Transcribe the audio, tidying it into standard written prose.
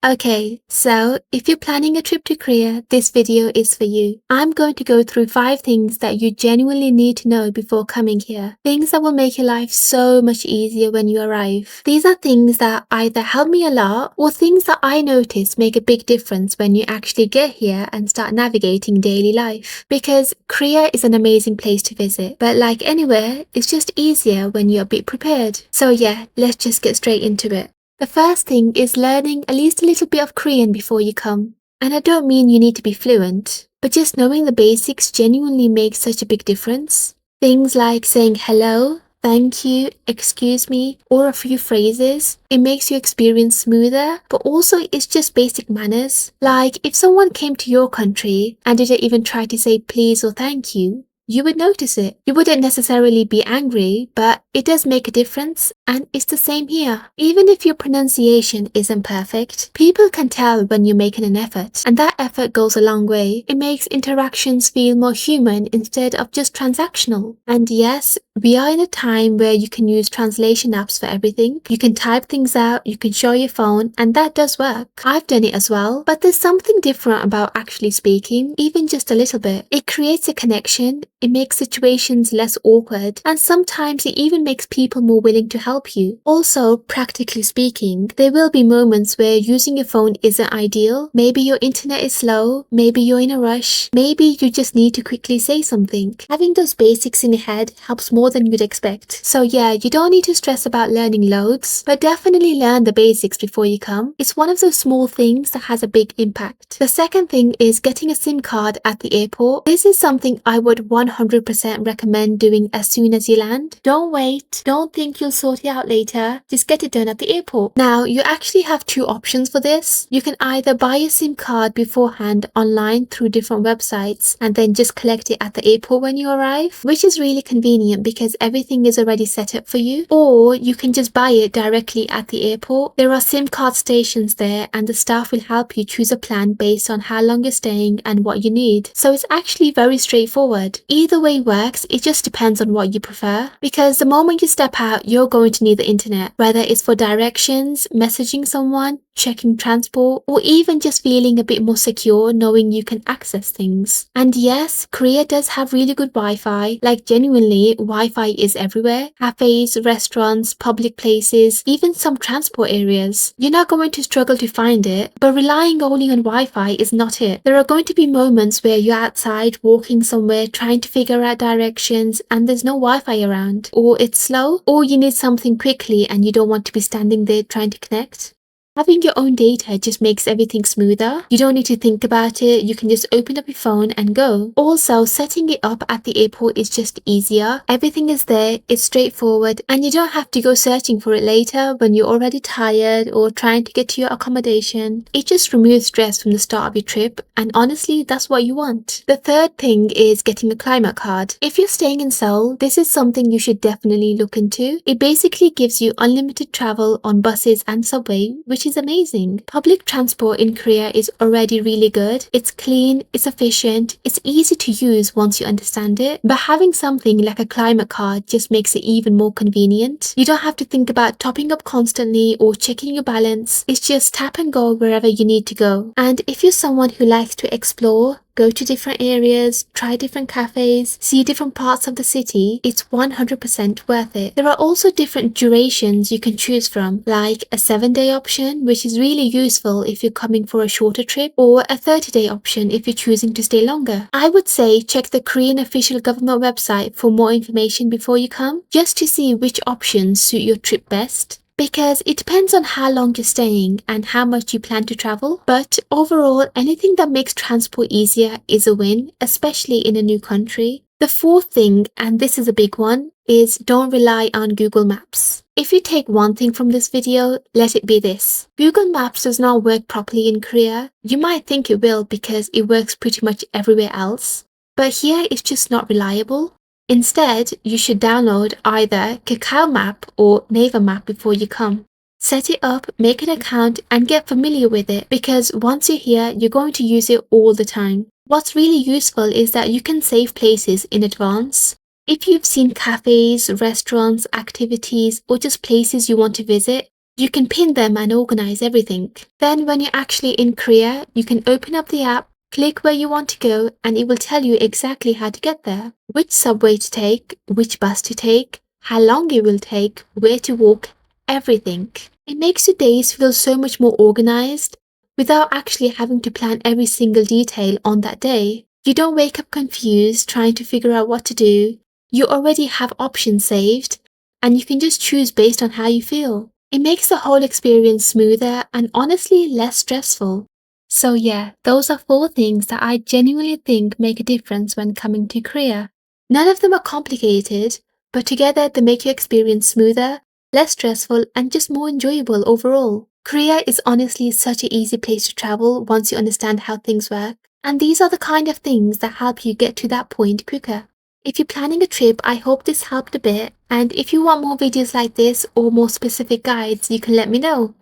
Okay, so if you're planning a trip to Korea, this video is for you. I'm going to go through 5 things that you genuinely need to know before coming here. Things that will make your life so much easier when you arrive. These are things that either help me a lot or things that I notice make a big difference when you actually get here and start navigating daily life. Because Korea is an amazing place to visit, but like anywhere, it's just easier when you're a bit prepared. So yeah, let's just get straight into it. The first thing is learning at least a little bit of Korean before you come. And I don't mean you need to be fluent, but just knowing the basics genuinely makes such a big difference. Things like saying hello, thank you, excuse me, or a few phrases. It makes your experience smoother, but also it's just basic manners. Like if someone came to your country and didn't even try to say please or thank you, you would notice it. You wouldn't necessarily be angry, but it does make a difference, and it's the same here. Even if your pronunciation isn't perfect, people can tell when you're making an effort, and that effort goes a long way. It makes interactions feel more human instead of just transactional. And yes, we are in a time where you can use translation apps for everything. You can type things out, you can show your phone, and that does work. I've done it as well, but there's something different about actually speaking, even just a little bit. It creates a connection. It makes situations less awkward, and sometimes it even makes people more willing to help you. Also, practically speaking, there will be moments where using your phone isn't ideal. Maybe your internet is slow, maybe you're in a rush, maybe you just need to quickly say something. Having those basics in your head helps more than you'd expect. So yeah, you don't need to stress about learning loads, but definitely learn the basics before you come. It's one of those small things that has a big impact. The second thing is getting a SIM card at the airport. This is something I would 100% recommend doing as soon as you land. Don't wait. Don't think you'll sort it out later. Just get it done at the airport. Now, you actually have 2 options for this. You can either buy a SIM card beforehand online through different websites and then just collect it at the airport when you arrive, which is really convenient because everything is already set up for you. Or you can just buy it directly at the airport. There are SIM card stations there and the staff will help you choose a plan based on how long you're staying and what you need. So it's actually very straightforward. Either way works, it just depends on what you prefer. Because the moment you step out, you're going to need the internet, whether it's for directions, messaging someone, checking transport, or even just feeling a bit more secure knowing you can access things. And yes, Korea does have really good Wi-Fi. Like genuinely, Wi-Fi is everywhere. Cafes, restaurants, public places, even some transport areas. You're not going to struggle to find it, but relying only on Wi-Fi is not it. There are going to be moments where you're outside walking somewhere trying to figure out directions and there's no Wi-Fi around, or it's slow, or you need something quickly and you don't want to be standing there trying to connect. Having your own data just makes everything smoother. You don't need to think about it, you can just open up your phone and go. Also, setting it up at the airport is just easier. Everything is there, it's straightforward, and you don't have to go searching for it later when you're already tired or trying to get to your accommodation. It just removes stress from the start of your trip, and honestly, that's what you want. The third thing is getting a climate card. If you're staying in Seoul, this is something you should definitely look into. It basically gives you unlimited travel on buses and subway, which is amazing. Public transport in Korea is already really good. It's clean, it's efficient, it's easy to use once you understand it. But having something like a climate card just makes it even more convenient. You don't have to think about topping up constantly or checking your balance. It's just tap and go wherever you need to go. And if you're someone who likes to explore, go to different areas, try different cafes, see different parts of the city, it's 100% worth it. There are also different durations you can choose from, like a 7-day option, which is really useful if you're coming for a shorter trip, or a 30-day option if you're choosing to stay longer. I would say check the Korean official government website for more information before you come, just to see which options suit your trip best. Because it depends on how long you're staying and how much you plan to travel. But overall, anything that makes transport easier is a win, especially in a new country. The fourth thing, and this is a big one, is don't rely on Google Maps. If you take one thing from this video, let it be this. Google Maps does not work properly in Korea. You might think it will because it works pretty much everywhere else. But here it's just not reliable. Instead, you should download either Kakao Map or Naver Map before you come. Set it up, make an account, and get familiar with it because once you're here, you're going to use it all the time. What's really useful is that you can save places in advance. If you've seen cafes, restaurants, activities, or just places you want to visit, You can pin them and organize everything. Then when you're actually in Korea, you can open up the app, click where you want to go, and it will tell you exactly how to get there. Which subway to take, which bus to take, how long it will take, where to walk, everything. It makes your days feel so much more organized without actually having to plan every single detail on that day. You don't wake up confused trying to figure out what to do. You already have options saved, and you can just choose based on how you feel. It makes the whole experience smoother and honestly less stressful. So yeah, those are 4 things that I genuinely think make a difference when coming to Korea. None of them are complicated, but together they make your experience smoother, less stressful, and just more enjoyable overall. Korea is honestly such an easy place to travel once you understand how things work, and these are the kind of things that help you get to that point quicker. If you're planning a trip, I hope this helped a bit, and if you want more videos like this or more specific guides, you can let me know.